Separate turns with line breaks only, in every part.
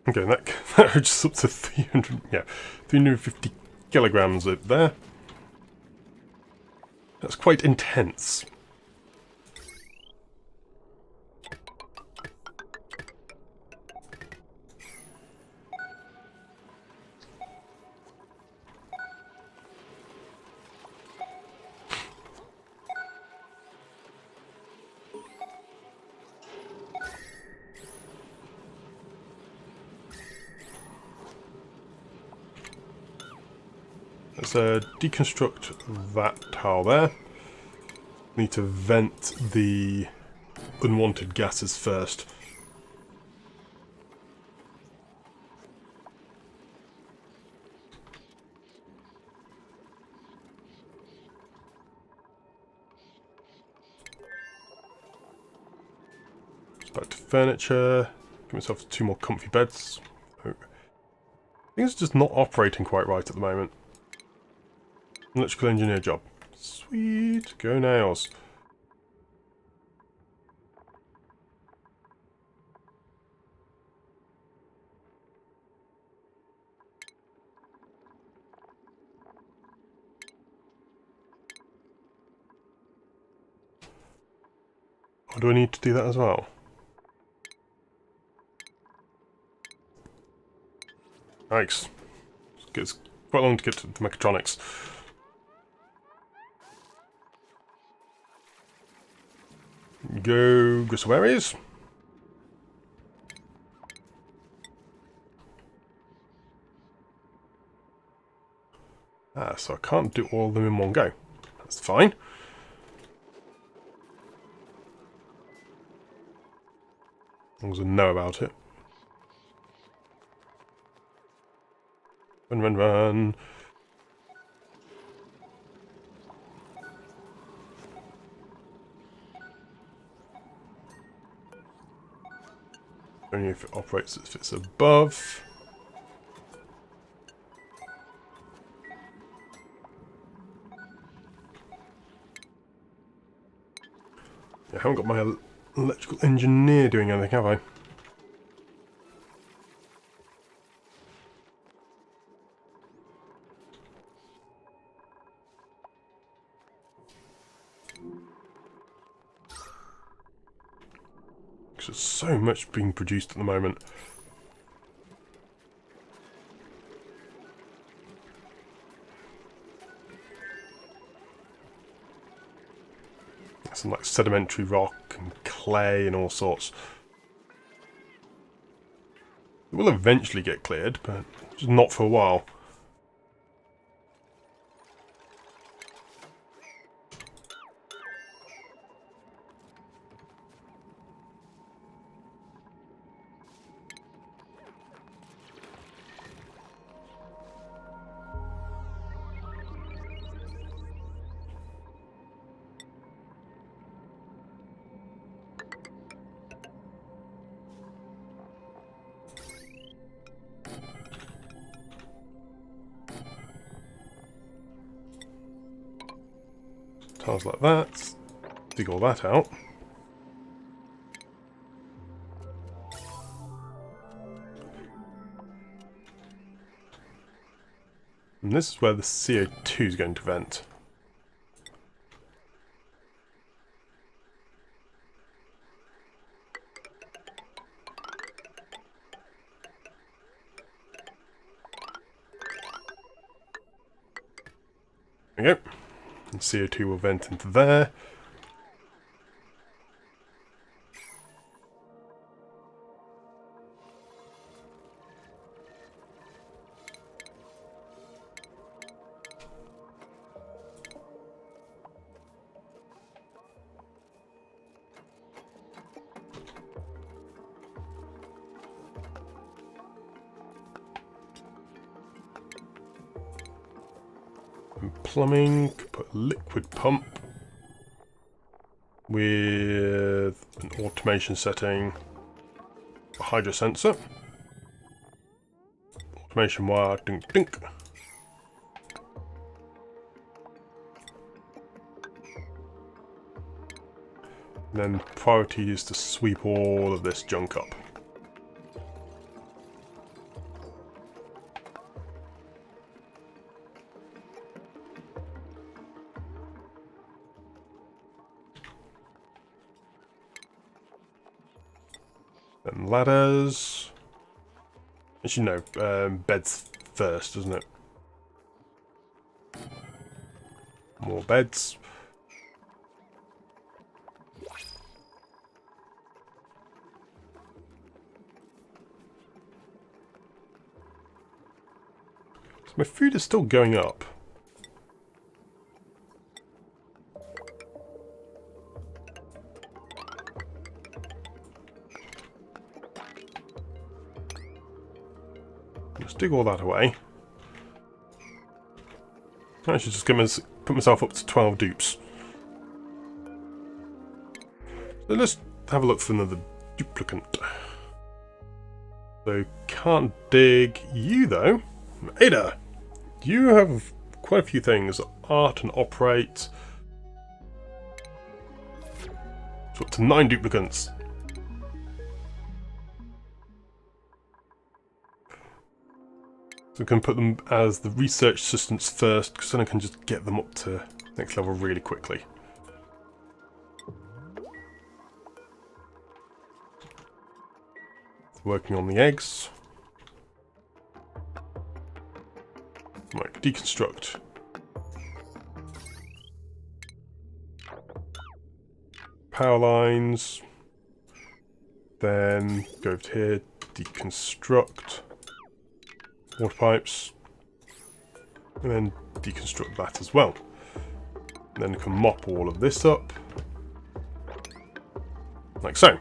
Okay, that just up to 300, yeah, 350 kilograms up there. That's quite intense. Let's deconstruct that tile there. Need to vent the unwanted gases first. Back to furniture. Give myself 2 more comfy beds. Oh. Things are just not operating quite right at the moment. Electrical engineer job. Sweet. Go nails. Or do I need to do that as well? Nice. It's quite long to get to the mechatronics. Go Grissawaries. So I can't do all of them in one go. That's fine. As long as I know about it. Run, run, run. Only if it operates if it's above. I haven't got my electrical engineer doing anything, have I? Because there's so much being produced at the moment. Some like sedimentary rock and clay and all sorts. It will eventually get cleared, but just not for a while. Tiles like that. Dig all that out. And this is where the CO2 is going to vent. There we go. And CO2 will vent into there. And plumbing, put a liquid pump with an automation setting, a hydro sensor, automation wire, dink dink. And then priority is to sweep all of this junk up. Then ladders. Actually, no, beds first, doesn't it? More beds. So my food is still going up. Let's dig all that away. I should just put myself up to 12 dupes. So let's have a look for another duplicant. So can't dig you though. Ada, you have quite a few things. Art and operate. So up to 9 duplicants. So we can put them as the research assistants first, because then I can just get them up to next level really quickly. So working on the eggs. Right, deconstruct. Power lines. Then go over to here, deconstruct. Water pipes, and then deconstruct that as well. And then you can mop all of this up, like so.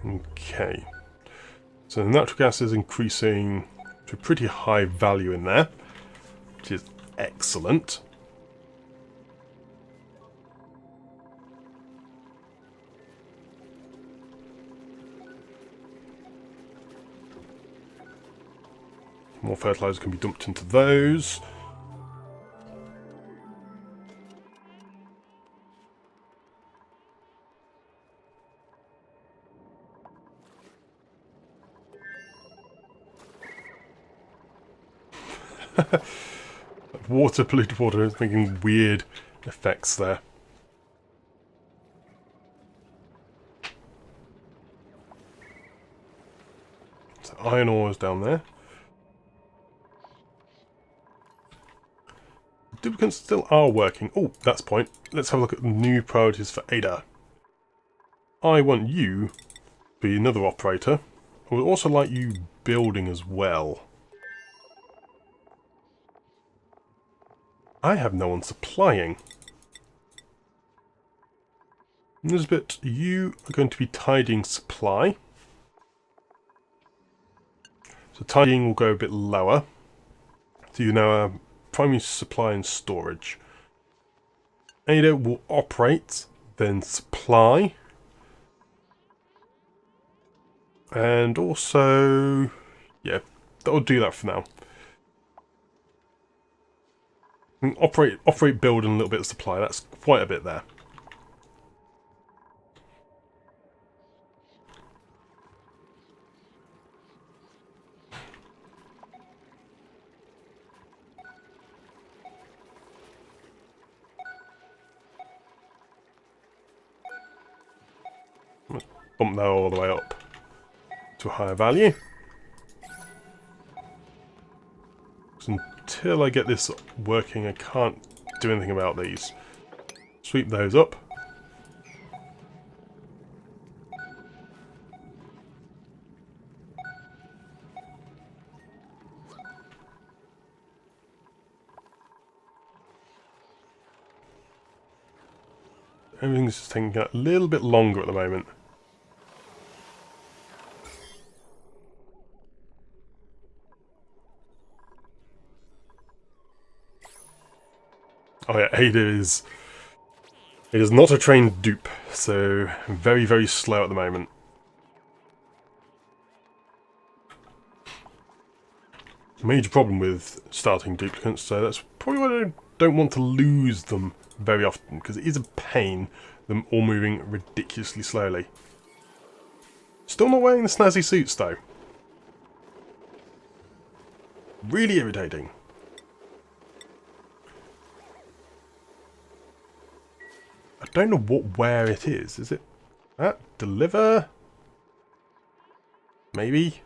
Okay, so the natural gas is increasing to a pretty high value in there, which is excellent. More fertilizer can be dumped into those. Water, polluted water, is making weird effects there. So iron ore is down there. Duplicants still are working. Oh, that's the point. Let's have a look at the new priorities for Ada. I want you to be another operator. I would also like you building as well. I have no one supplying. Nisbet, you are going to be tidying supply. So tidying will go a bit lower. So you now have primary supply and storage. Ada will operate, then supply. And also, yeah, that'll do that for now. Operate, build, and a little bit of supply. That's quite a bit there. Let's bump that all the way up to a higher value. Until I get this working, I can't do anything about these. Sweep those up. Everything's just taking a little bit longer at the moment. Oh yeah, Ada is not a trained dupe, so very, very slow at the moment. Major problem with starting duplicates, so that's probably why I don't want to lose them very often, because it is a pain, them all moving ridiculously slowly. Still not wearing the snazzy suits though. Really irritating. I don't know where it is. Is it that? Deliver? Maybe?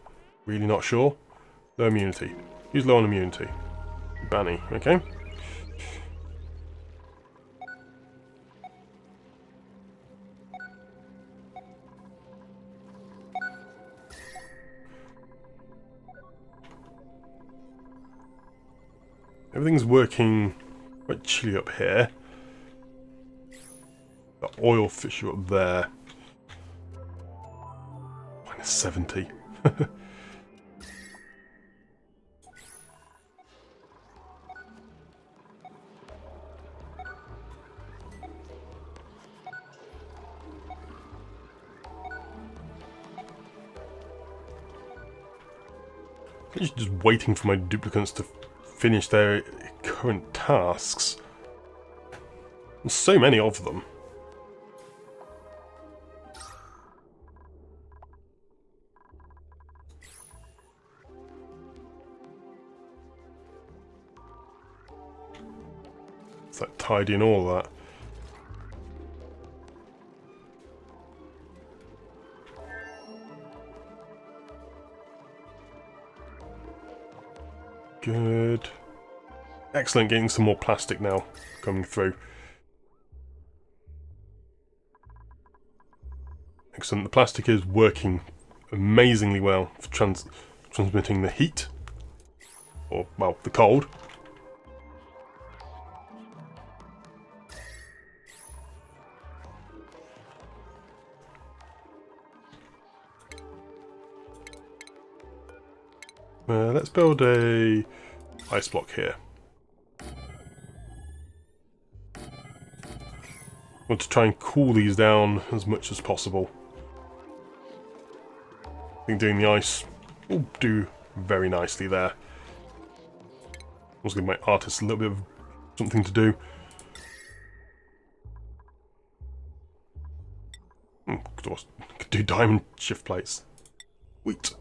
Really not sure. Low immunity. Who's low on immunity? Banny, okay. Everything's working quite chilly up here. The oil fissure up there. -70. I'm just waiting for my duplicants to finish their current tasks. There's so many of them. It's like tidying all that. Good. Excellent, getting some more plastic now coming through. Excellent, the plastic is working amazingly well for transmitting the heat. Or, well, the cold. Let's build a ice block here. Want to try and cool these down as much as possible. I think doing the ice will do very nicely there. I was going to make artists a little bit of something to do. Could do diamond shift plates. Wheat.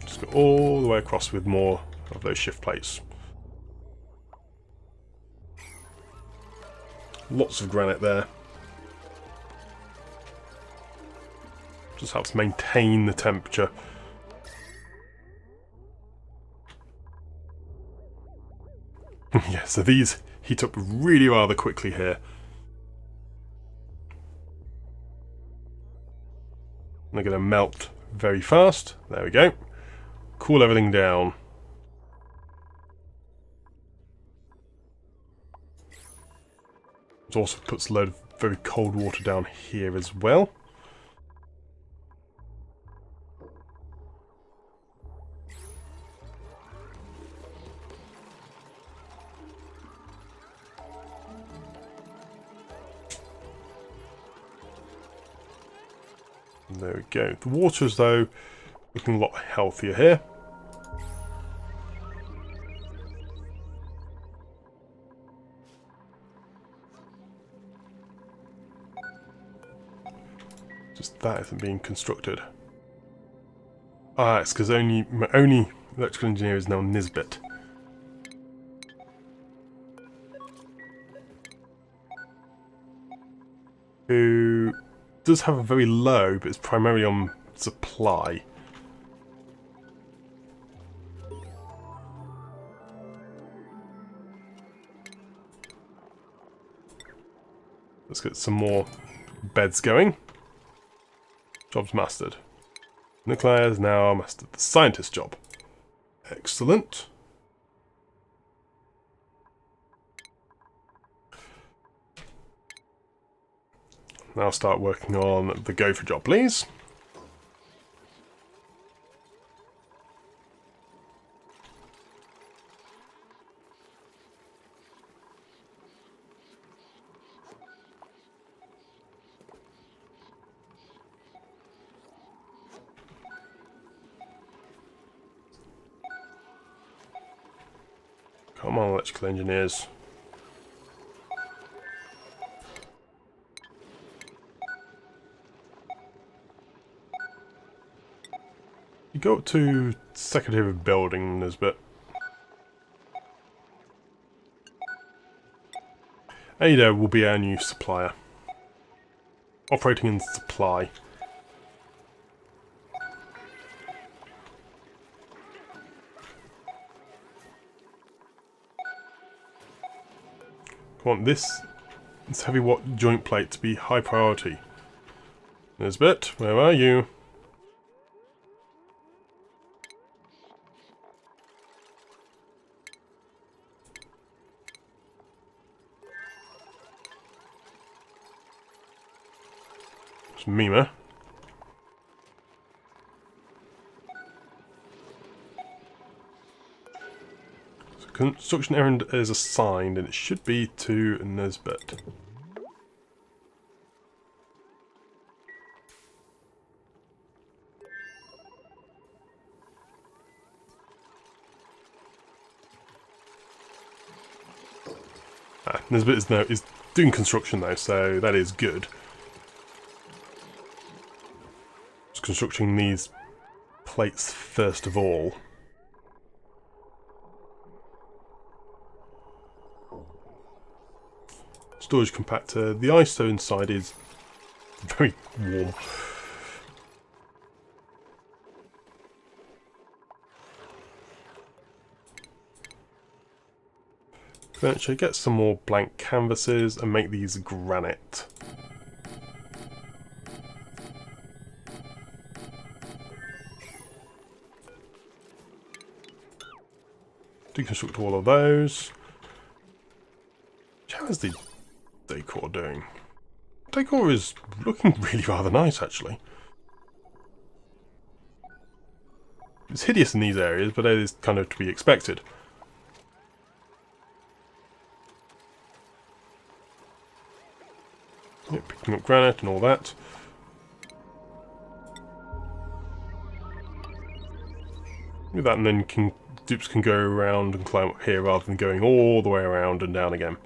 Just go all the way across with more of those shift plates. Lots of granite there. Just helps maintain the temperature. Yeah, so these heat up really rather quickly here. And they're going to melt very fast. There we go. Cool everything down. It also puts a load of very cold water down here as well. There we go. The water is, though, looking a lot healthier here. Just that isn't being constructed. Ah, it's because my only electrical engineer is now Nisbet. Who does have a very low, but it's primarily on supply. Let's get some more beds going. Job's mastered. Nikolai has now mastered the scientist job. Excellent. Now start working on the gopher job, please. Come on, electrical engineers. go up to Secretary of Building, Nisbet. Ada will be our new supplier. Operating in supply. I want this heavy watt joint plate to be high priority. Nisbet, where are you? It's Mima. So construction errand is assigned and it should be to Nisbet. Nisbet is doing construction though, so that is good. Just constructing these plates first of all. Storage compactor. The ISO inside is very warm. Furniture, get some more blank canvases and make these granite. Deconstruct all of those. How is the decor doing? Decor is looking really rather nice actually. It's hideous in these areas, but it is kind of to be expected. Yep, picking up granite and all that. With that, and then dupes can go around and climb up here rather than going all the way around and down again.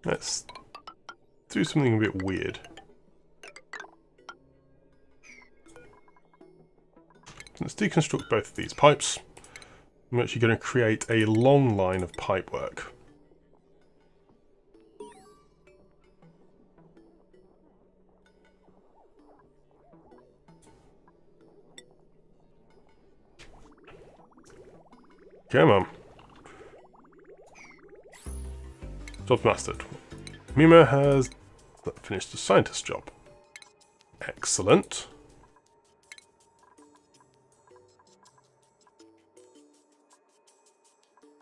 Let's do something a bit weird. Let's deconstruct both of these pipes. I'm actually going to create a long line of pipework. Come on. Job mastered. Mima has finished the scientist job. Excellent.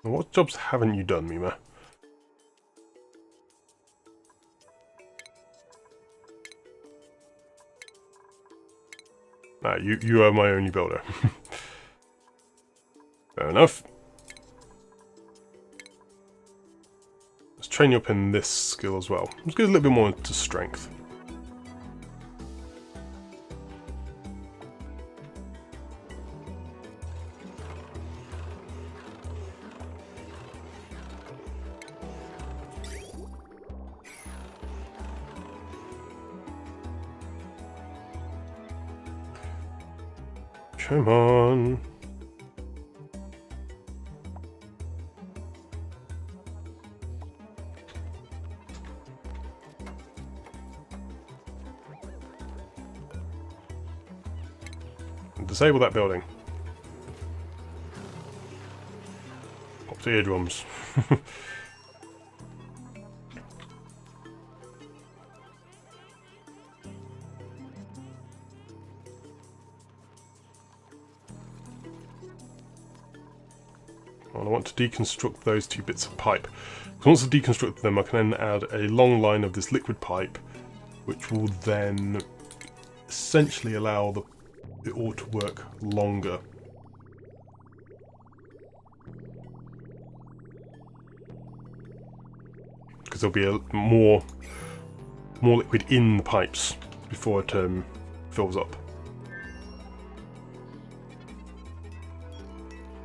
And what jobs haven't you done, Mima? Ah, you are my only builder. Fair enough. Let's train you up in this skill as well. Let's get a little bit more into strength. Come on. Disable that building. Pop the eardrums. Well, I want to deconstruct those two bits of pipe. Once I deconstruct them, I can then add a long line of this liquid pipe, which will then essentially allow it all to work longer. Because there'll be more more liquid in the pipes before it fills up.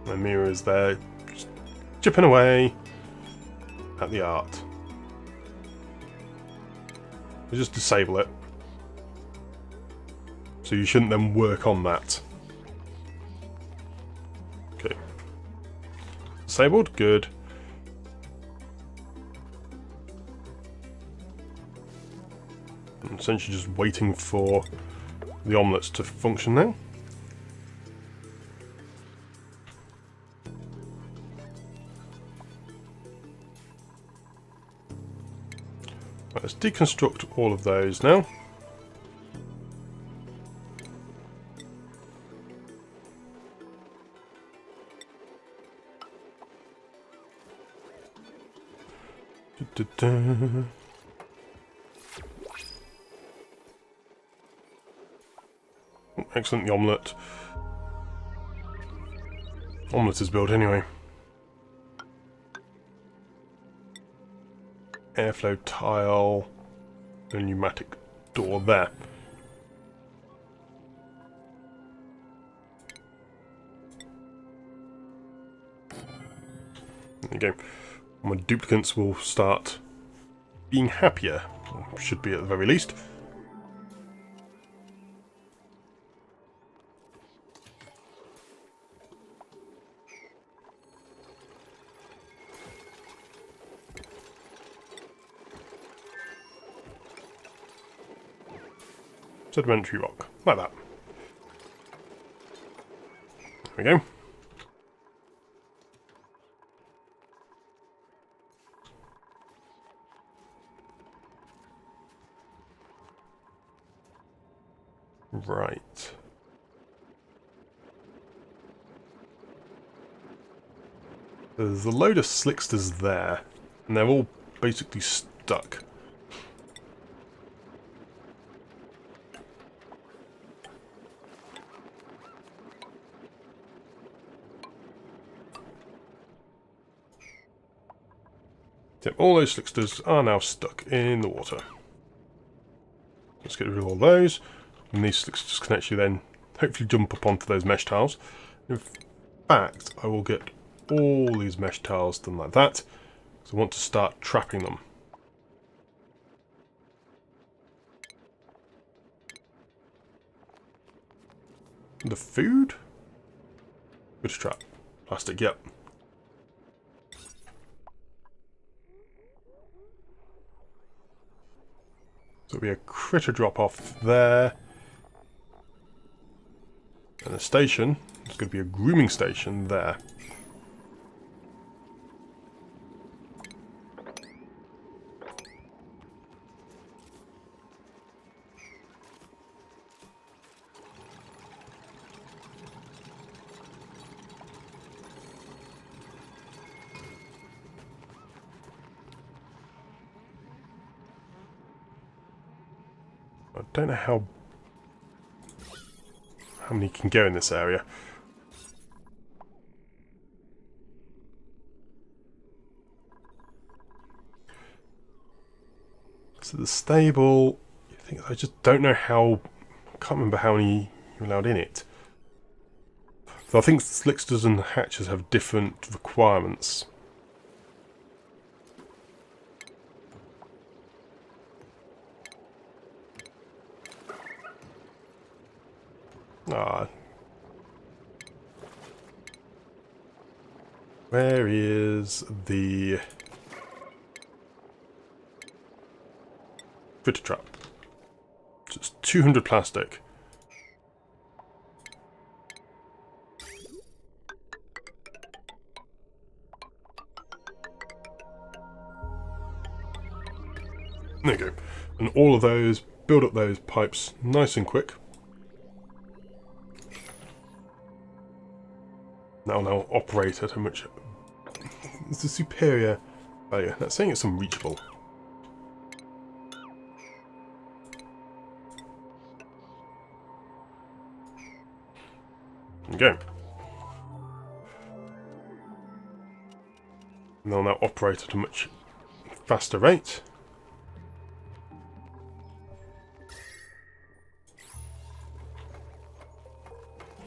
My mirror is there, just chipping away at the art. I just disable it. So you shouldn't then work on that. Okay. Disabled, good. I'm essentially just waiting for the omelettes to function now. Right, let's deconstruct all of those now. Excellent, the omelette. Omelette is built anyway. Airflow tile, a pneumatic door there. There you go. My duplicates will start being happier. Should be at the very least. Sedimentary rock, like that. There we go. Right. There's a load of slicksters there, and they're all basically stuck. Yep, all those slicksters are now stuck in the water. Let's get rid of all those. And these slicksters can actually then hopefully jump up onto those mesh tiles. In fact, I will get all these mesh tiles done like that, because I want to start trapping them. The food? Good trap. Plastic, yep. So it'll be a critter drop off there. And a station. There's going to be a grooming station there. I don't know how many can go in this area. So the stable, I just don't know how, I can't remember how many you're allowed in it. So I think slicksters and hatches have different requirements. Ah. Where is the critter trap? So it's 200 plastic. There you go. And all of those, build up those pipes nice and quick. Now operate at a much... It's a superior value. That's saying it's unreachable. There you go. And they'll now operate at a much faster rate.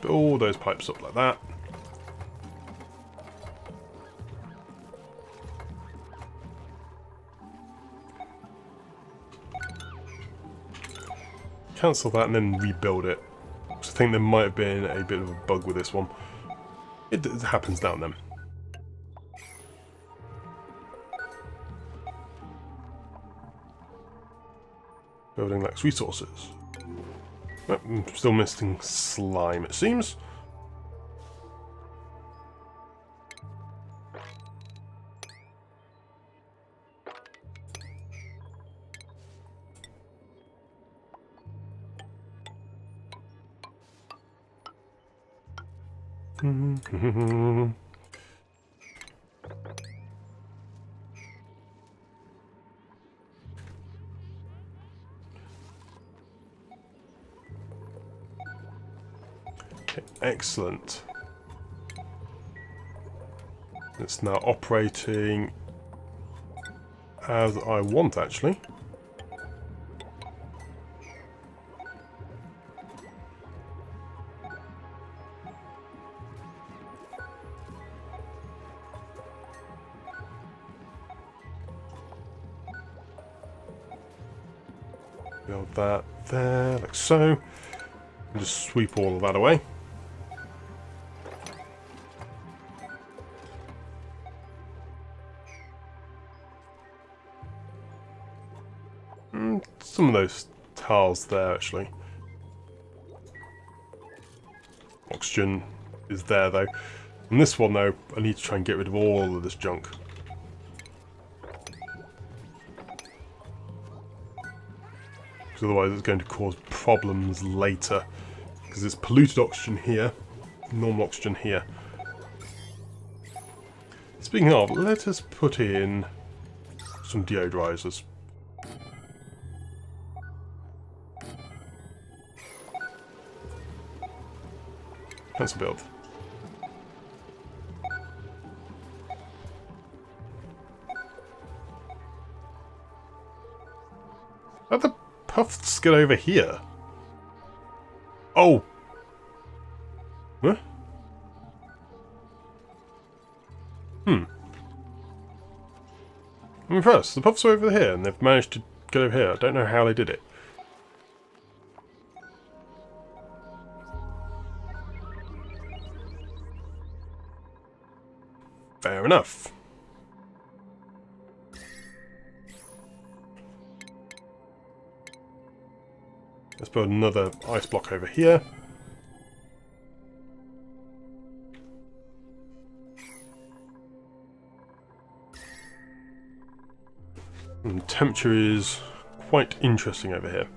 Put all those pipes up like that. Cancel that and then rebuild it. I think there might have been a bit of a bug with this one. It happens now and then. Building lacks resources. Oh, I'm still missing slime, it seems. Okay, excellent. It's now operating as I want, actually. Build that there, like so. And just sweep all of that away. Some of those tiles there, actually. Oxygen is there, though. And this one, though, I need to try and get rid of all of this junk. Because otherwise it's going to cause problems later. Because it's polluted oxygen here, normal oxygen here. Speaking of, let us put in some deodorizers. Cancel build. How'd the puffs get over here? Oh! Huh? I'm impressed. The puffs are over here and they've managed to get over here. I don't know how they did it. Fair enough. Let's build another ice block over here. And the temperature is quite interesting over here.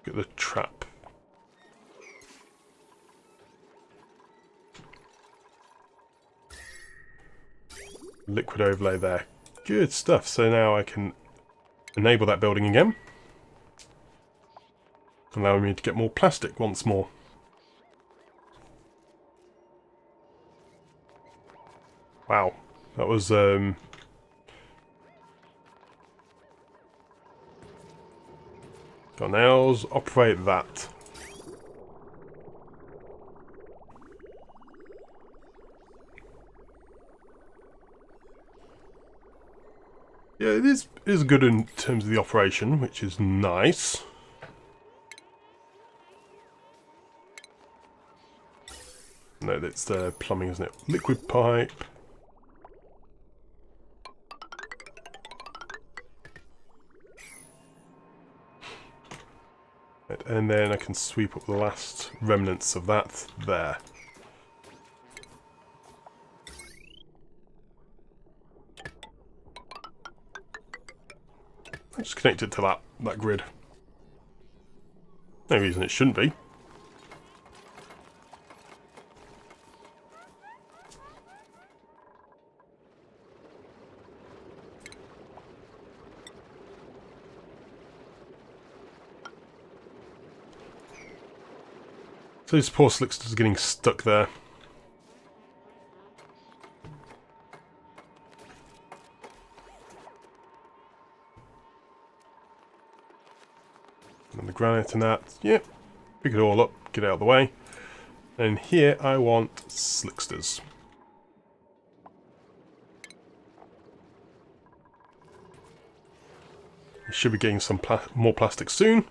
Look at the trap. Liquid overlay there. Good stuff. So now I can enable that building again. Allowing me to get more plastic once more. Wow. That was got nails, operate that. Yeah, it is good in terms of the operation, which is nice. No, that's the plumbing, isn't it? Liquid pipe. And then I can sweep up the last remnants of that there. I just connect it to that grid. No reason it shouldn't be. So these poor slicksters are getting stuck there. granite and that. Yep, pick it all up, get it out of the way. And here I want slicksters. We should be getting some more plastic soon.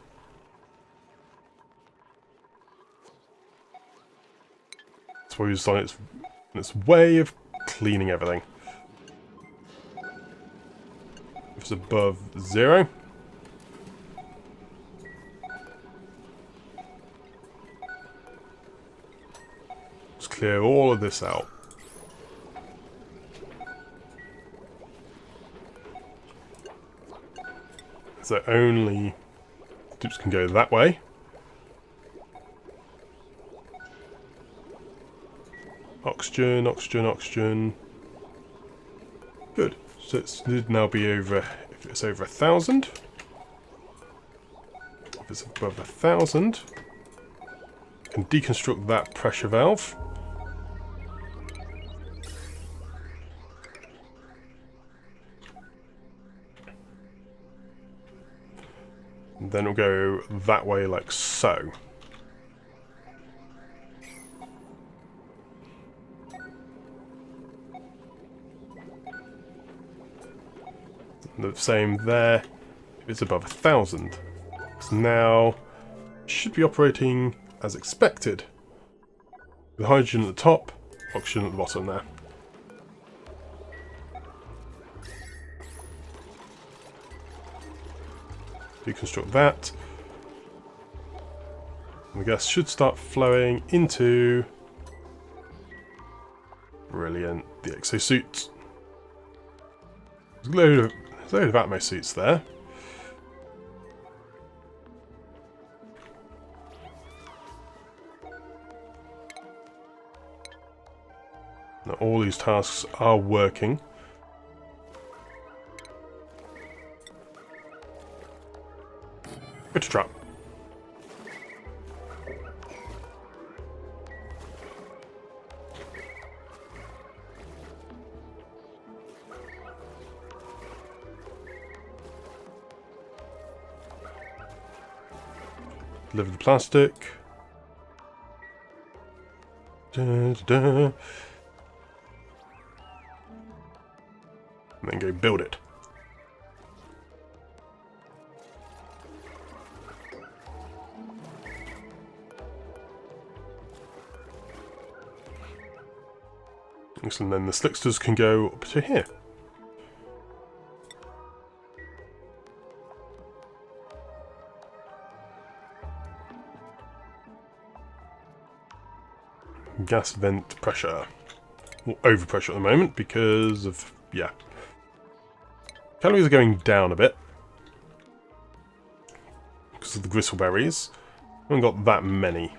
That's why it's on its way of cleaning everything. If it's above 0. Let's clear all of this out. So only dupes can go that way. Oxygen, oxygen, oxygen. Good. So it should now be over, if it's over 1,000. If it's above 1,000, I can deconstruct that pressure valve. And then it'll go that way like so. The same there, if it's above 1,000. So now, it should be operating as expected. With hydrogen at the top, oxygen at the bottom there. Deconstruct that. And the gas should start flowing into... Brilliant, the exosuit. There's a load of Atmo suits there. Now all these tasks are working. Good trap. Deliver the plastic. Da, da, da. And then go build it. Excellent, then the slicksters can go up to here. Gas vent pressure. Or overpressure at the moment because of, yeah. Calories are going down a bit. Because of the gristleberries. I haven't got that many.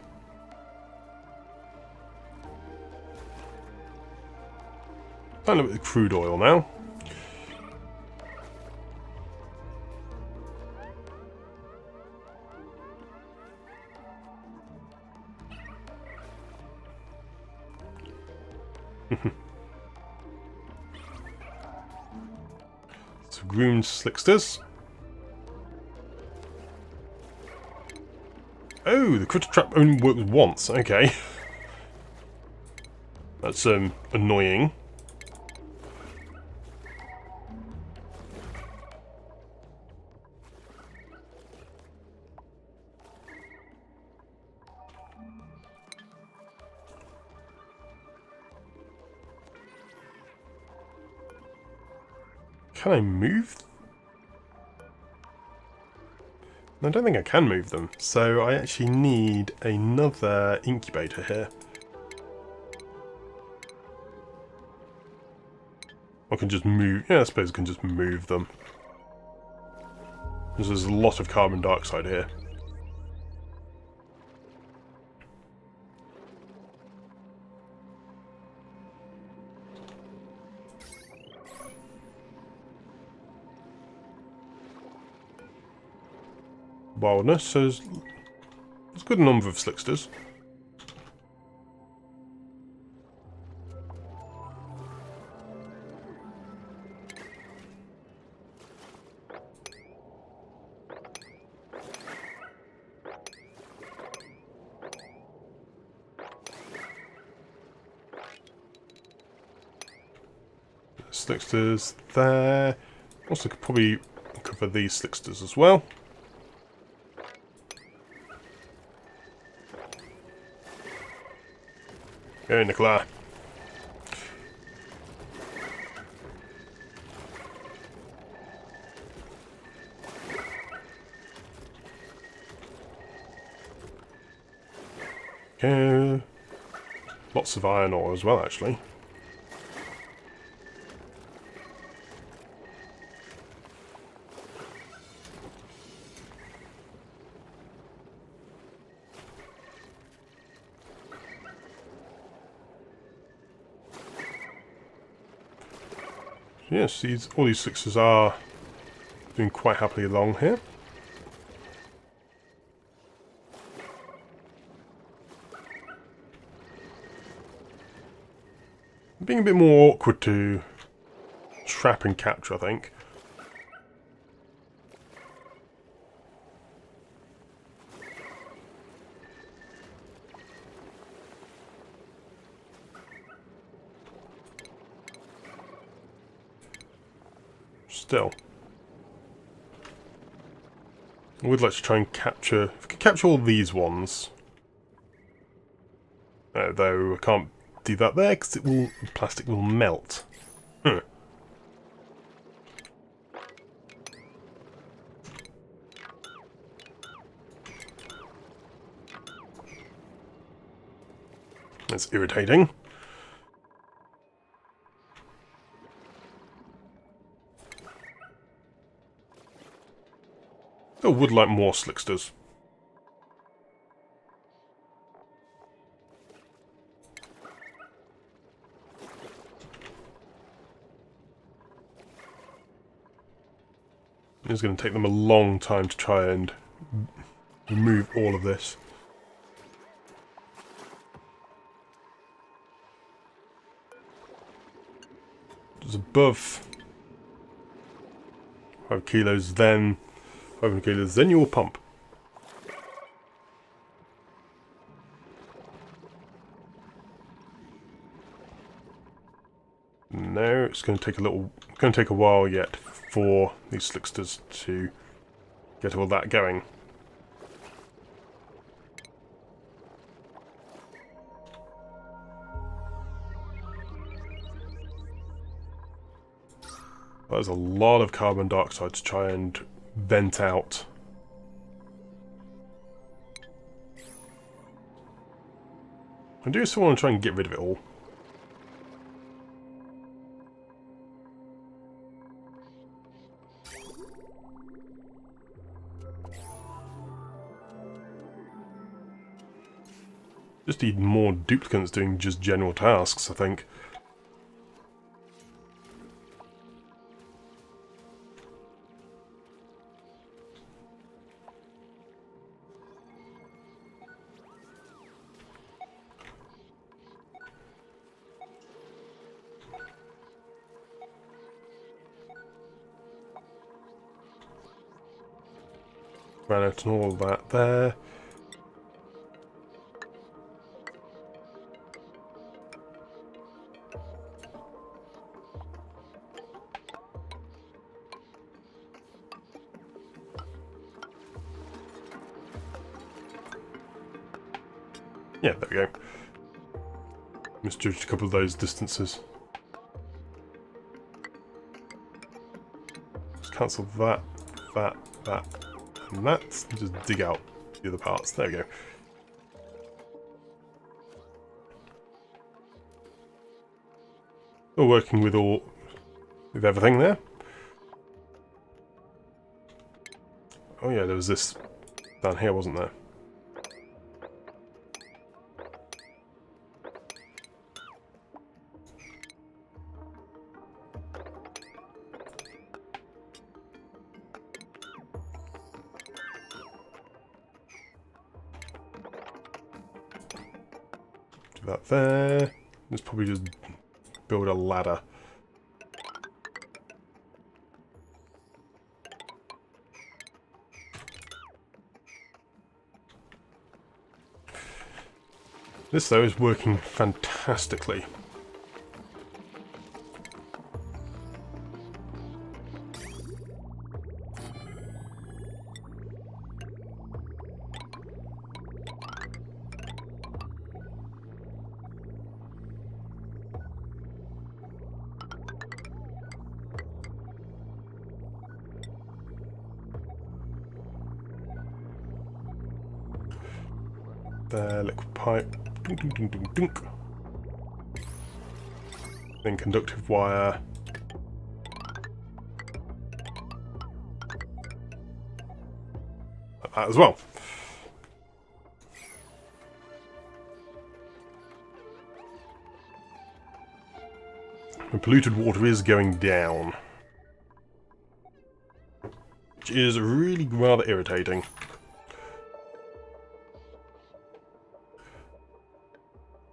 Kind of with the crude oil now. So groomed slicksters. Oh, the critter trap only works once. Okay. That's annoying. Can I move? I don't think I can move them, so I actually need another incubator here. I can just move, yeah, I suppose I can just move them. There's a lot of carbon dioxide here. Wildness, so there's a good number of slicksters. slicksters there. Also could probably cover these slicksters as well. Go, Nicola. Okay. Lots of iron ore as well, actually. Yes, all these sixes are doing quite happily along here. Being a bit more awkward to trap and capture, I think. Still. I would like to try and capture... If I could capture all these ones. Though I can't do that there because the plastic will melt. Huh. That's irritating. I would like more slicksters. It's going to take them a long time to try and remove all of this. It's above 5 kilos, then 500 kilos, then you will pump. No, it's going to take a while yet for these slicksters to get all that going. There's a lot of carbon dioxide to try and vent out. I do still want to try and get rid of it all. Just need more duplicates doing just general tasks, I think. Granite and all that there. Yeah, there we go. Misjudged a couple of those distances. Just cancel that, that, and that. And just dig out the other parts. There we go. We're working with everything there. Oh yeah, there was this down here, wasn't there? Do that there. Let's probably just build a ladder. This, though, is working fantastically. there, liquid pipe, dunk, dunk, dunk, dunk, dunk. Then conductive wire. Like that as well. The polluted water is going down, which is really rather irritating.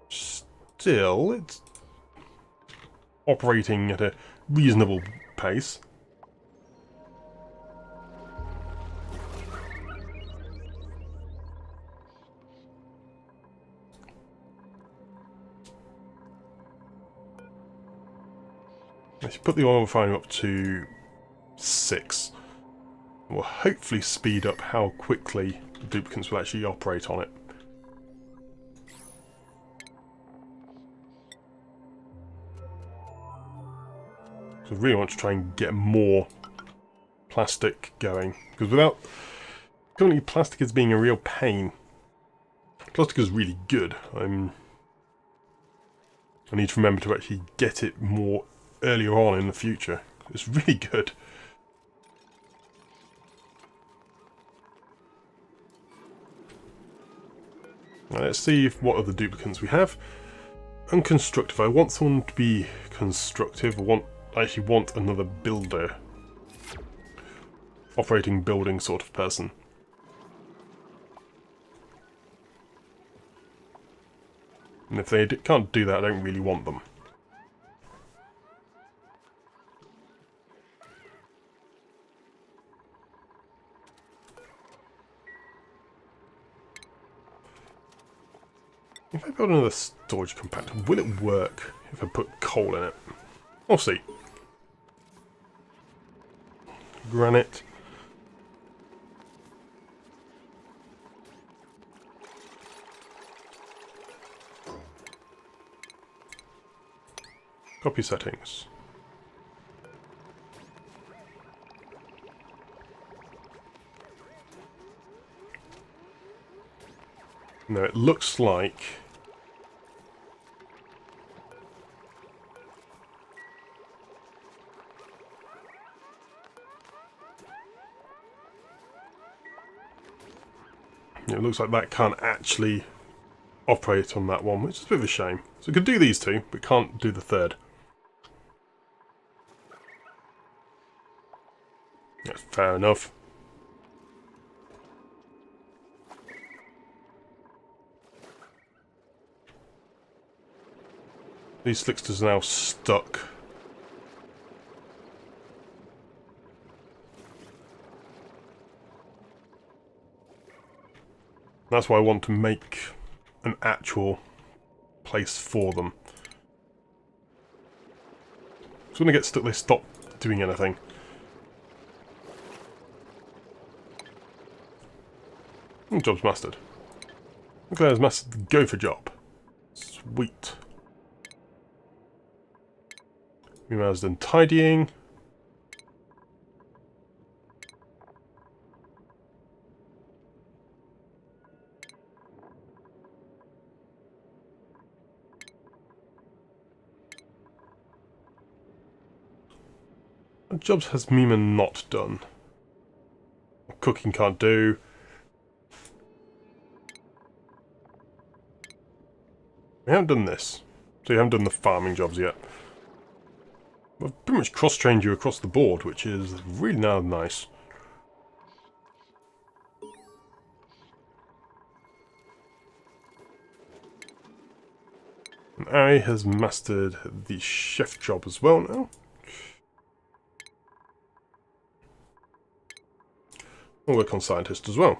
Still, it's operating at a reasonable pace. Let's put the oil refining up to 6. We'll hopefully speed up how quickly the duplicants will actually operate on it. So I really want to try and get more plastic going, because without... Currently plastic is being a real pain. Plastic is really good. I need to remember to actually get it more earlier on in the future. It's really good. Now let's see what other duplicants we have. Unconstructive. I want someone to be constructive. I actually want another builder. Operating building sort of person. And if they can't do that, I don't really want them. If I build another storage compactor, will it work if I put coal in it? We'll see. Granite. Copy settings. No, it looks like... It looks like that can't actually operate on that one, which is a bit of a shame. So we could do these two, but can't do the third. That's fair enough. These slicksters are now stuck. That's why I want to make an actual place for them. So when they get stuck, they stop doing anything. Job's mastered. Klei has mastered the gopher job. Sweet. Meanwhile, done tidying. What jobs has Mima not done? Cooking can't do. We haven't done this. So you haven't done the farming jobs yet. I've pretty much cross-trained you across the board, which is really now nice. And Ari has mastered the chef job as well now. We'll work on scientist as well.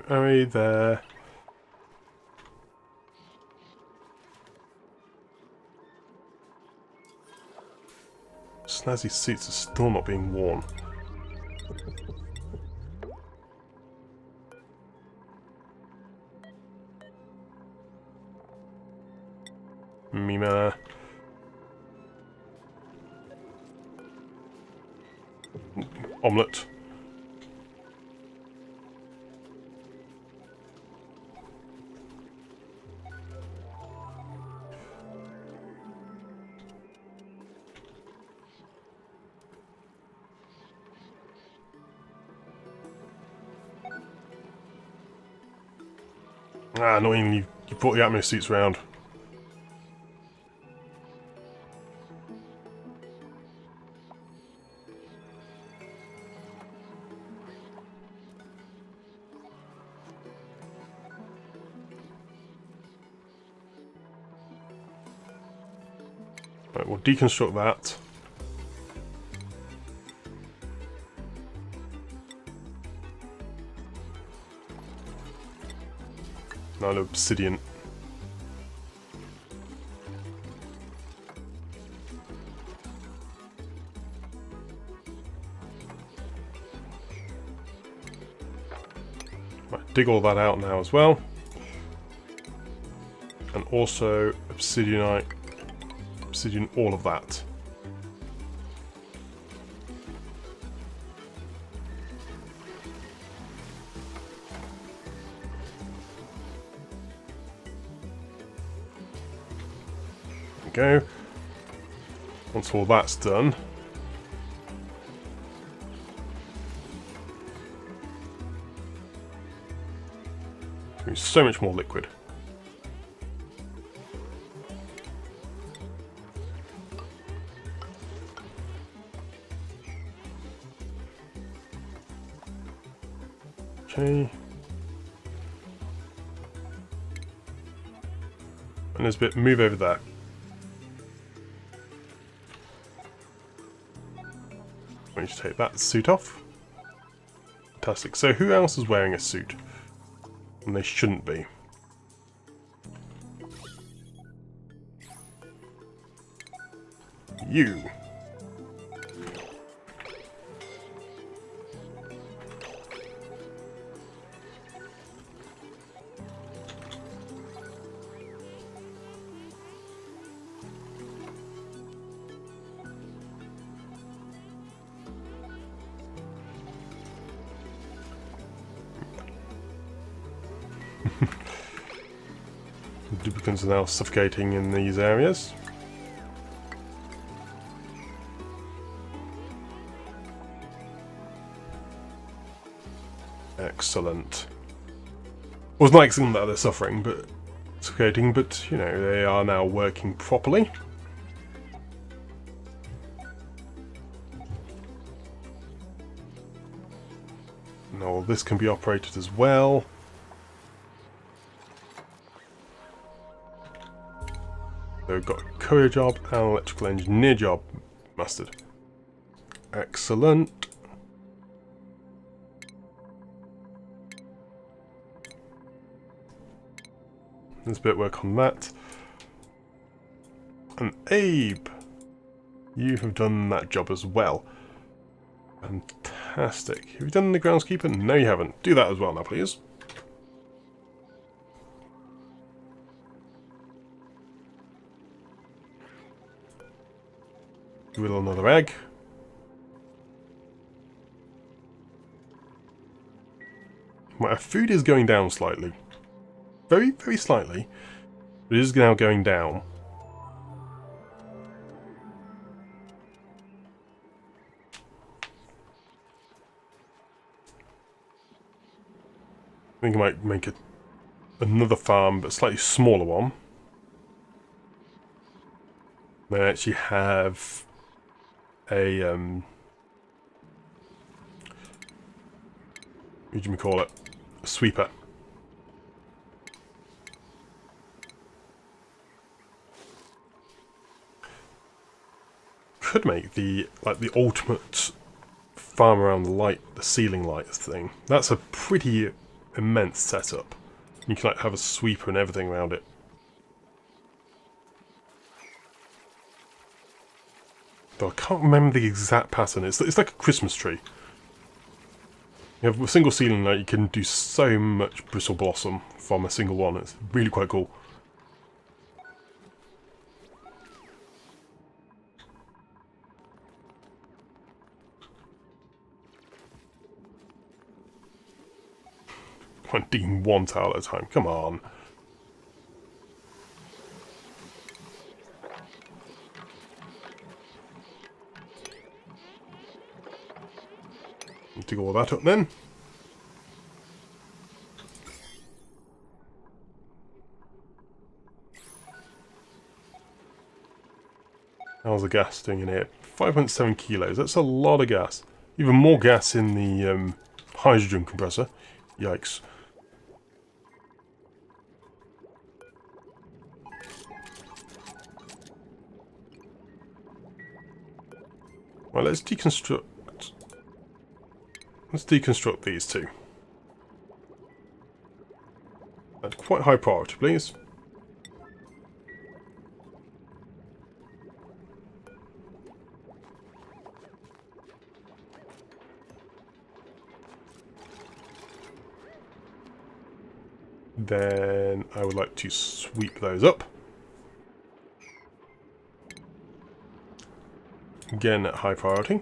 Ari there. Snazzy seats are still not being worn. Mima. Omelette. Ah, annoyingly, you brought the atmo suits round. Right, we'll deconstruct that. Now obsidian. Right, dig all that out now as well. And also obsidian all of that. Go. Once all that's done, there's so much more liquid. Okay. And there's a bit move over there. Let me just take that suit off. Fantastic. So who else is wearing a suit? And they shouldn't be. You. Duplicates are now suffocating in these areas. Excellent. Well, it's not excellent that they're suffering, but suffocating, but you know, they are now working properly. Now this can be operated as well. So we've got a courier job and an electrical engineer job mastered. Excellent. There's a bit of work on that. And Abe, you have done that job as well. Fantastic. Have you done the groundskeeper? No, you haven't. Do that as well now, please. Will another egg. My food is going down slightly. Very, very slightly. But it is now going down. I think I might make another farm, but a slightly smaller one. They actually have a what do you call it? A sweeper. Could make the ultimate farm around the ceiling lights thing. That's a pretty immense setup. You can have a sweeper and everything around it. Though I can't remember the exact pattern. It's like a Christmas tree. You have a single ceiling light, you can do so much bristle blossom from a single one. It's really quite cool. I'm digging one tile at a time. Come on. Dig all that up then. How's the gas doing in here? 5.7 kilos. That's a lot of gas. Even more gas in the hydrogen compressor. Yikes. Well, let's deconstruct. Let's deconstruct these two. At quite high priority, please. Then I would like to sweep those up. Again at high priority.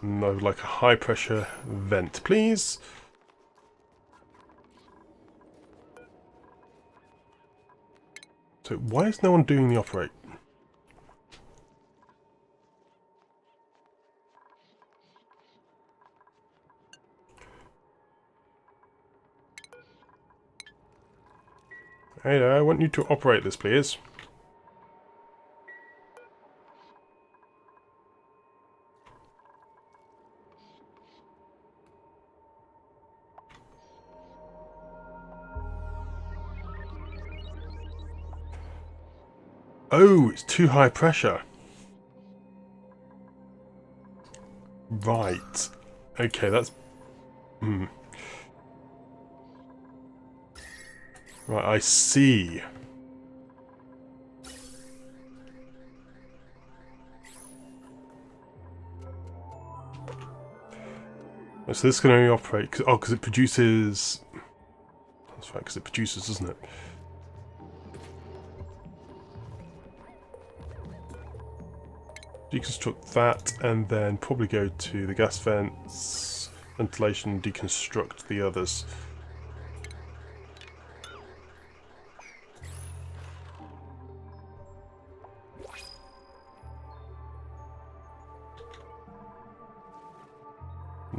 And I would like a high pressure vent, please. So why is no one doing the operate? Hey there, I want you to operate this, please. Oh, it's too high pressure. Right. Okay, that's... Right, I see. So this can only operate... because it produces... That's right, because it produces, doesn't it? Deconstruct that, and then probably go to the gas vents, ventilation, deconstruct the others.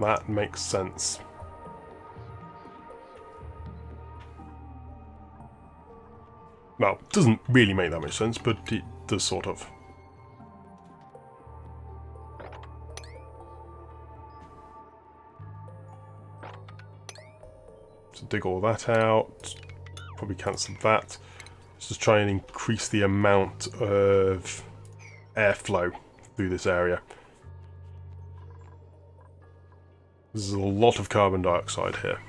That makes sense. Well, it doesn't really make that much sense, but it does sort of. So dig all that out. Probably cancel that. Let's just try and increase the amount of airflow through this area. There's a lot of carbon dioxide here.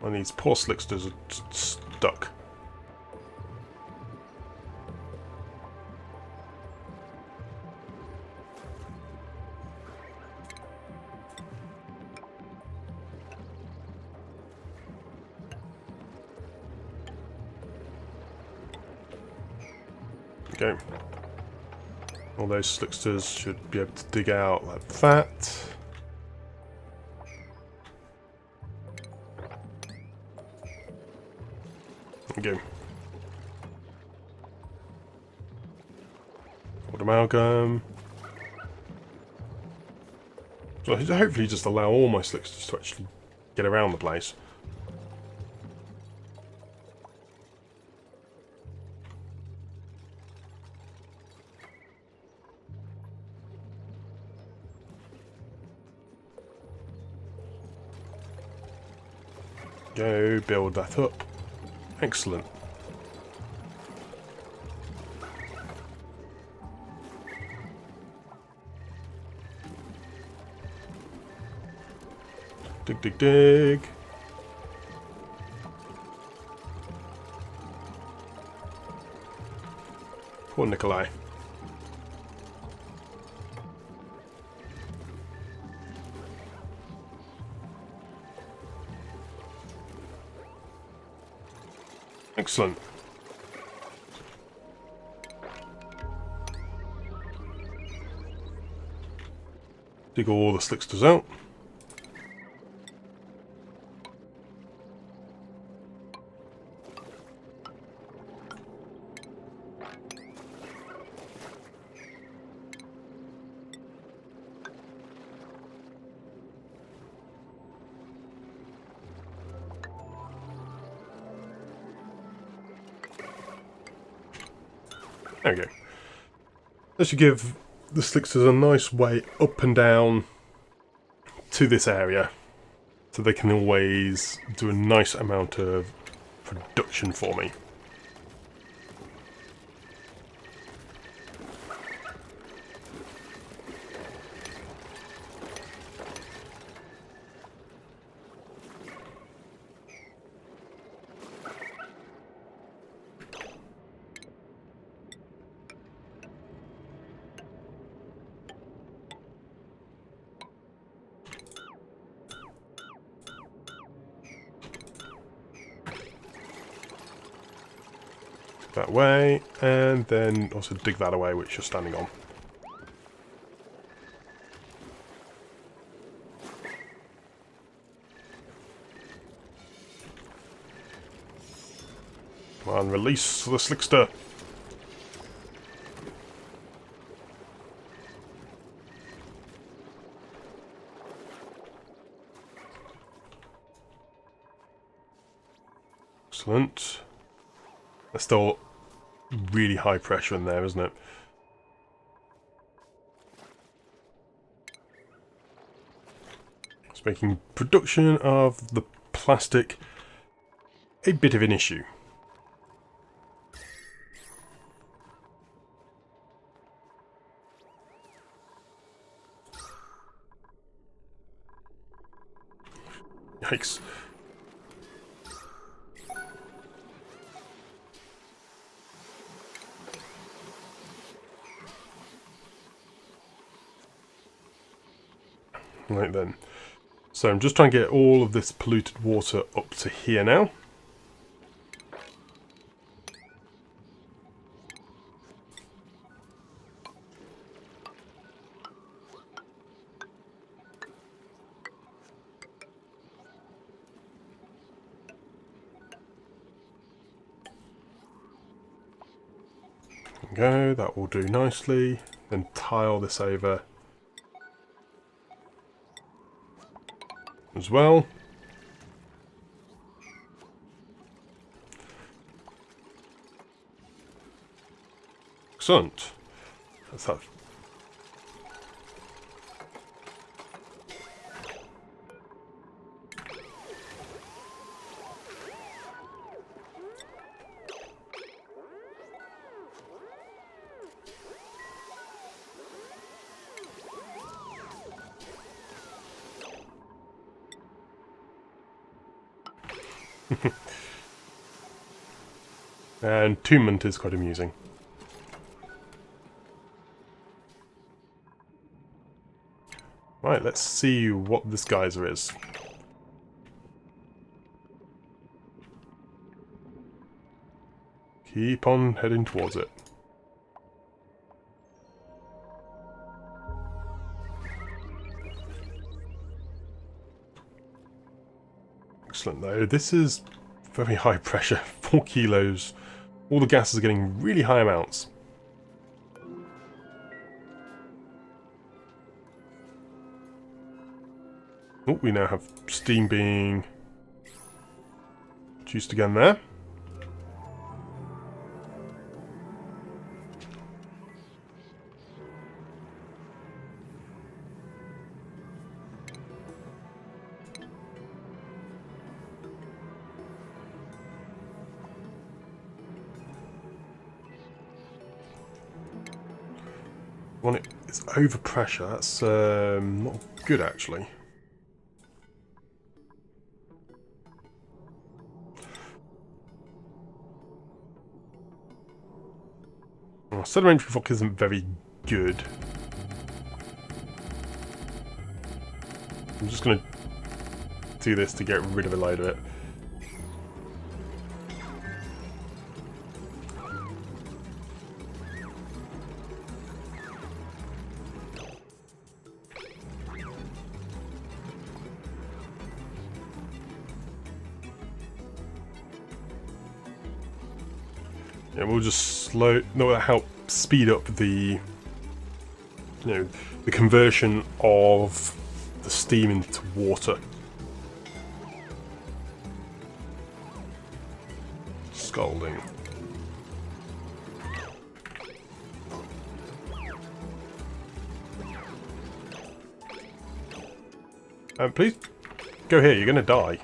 And these poor slicksters are stuck. Okay. All those slicksters should be able to dig out like that. Go. Old amalgam. So hopefully just allow all my slicksters to actually get around the place. Go build that up. Excellent. Dig, dig, dig. Poor Nikolai. Excellent. Dig all the slicksters out. There we go. This should give the slicksters a nice way up and down to this area, so they can always do a nice amount of production for me. That way, and then also dig that away which you're standing on. Come on, release the slickster. Excellent. There's still really high pressure in there, isn't it? It's making production of the plastic a bit of an issue. Yikes. Right then. So I'm just trying to get all of this polluted water up to here now. There we go, that will do nicely. Then tile this over as well. Excellent. That's that. And Entombment is quite amusing. Right, let's see what this geyser is. Keep on heading towards it. Excellent though, this is very high pressure, 4 kilos. All the gases are getting really high amounts. Oh, we now have steam being juiced again there. When it's over pressure, that's not good actually. Oh, sedimentary rock isn't very good. I'm just going to do this to get rid of a load of it. Yeah, we'll just that'll help speed up the, the conversion of the steam into water. Scalding. Please go here, you're gonna die.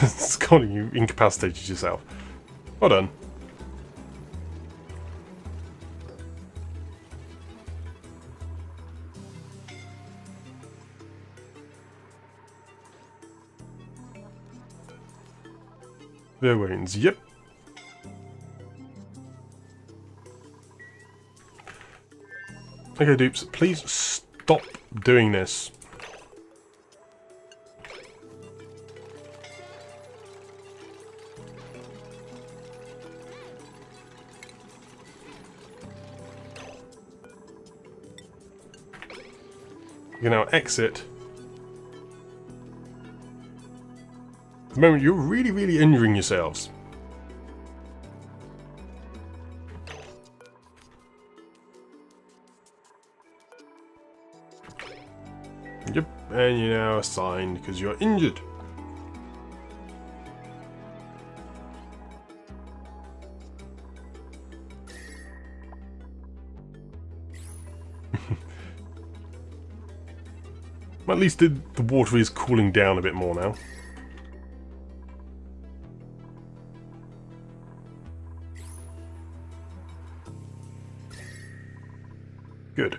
Scalding, you incapacitated yourself. Well done. Their wounds, yep. Okay, dupes, please stop doing this. You can now exit. At the moment, you're really, really injuring yourselves. Yep, and you're now assigned because you're injured. At least the water is cooling down a bit more now. Good.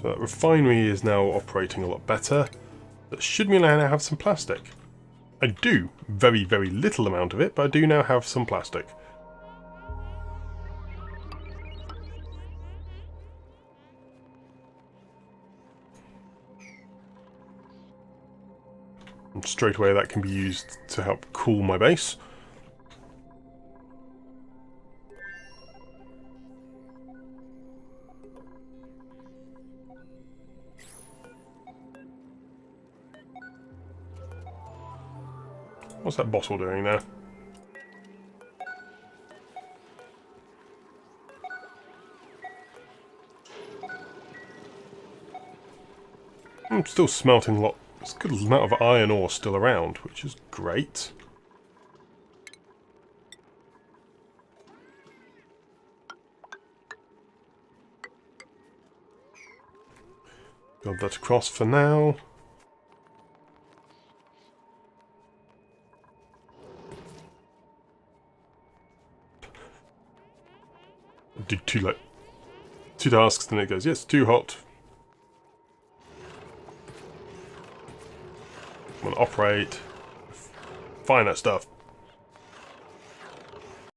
So that refinery is now operating a lot better. That should mean I now have some plastic. I do. Very, very little amount of it, but I do now have some plastic. And straight away that can be used to help cool my base. What's that bottle doing there? I'm still smelting a lot. There's a good amount of iron ore still around, which is great. Build that across for now. Do two tasks, then it goes, yes, too hot. I'm gonna operate. Find that stuff.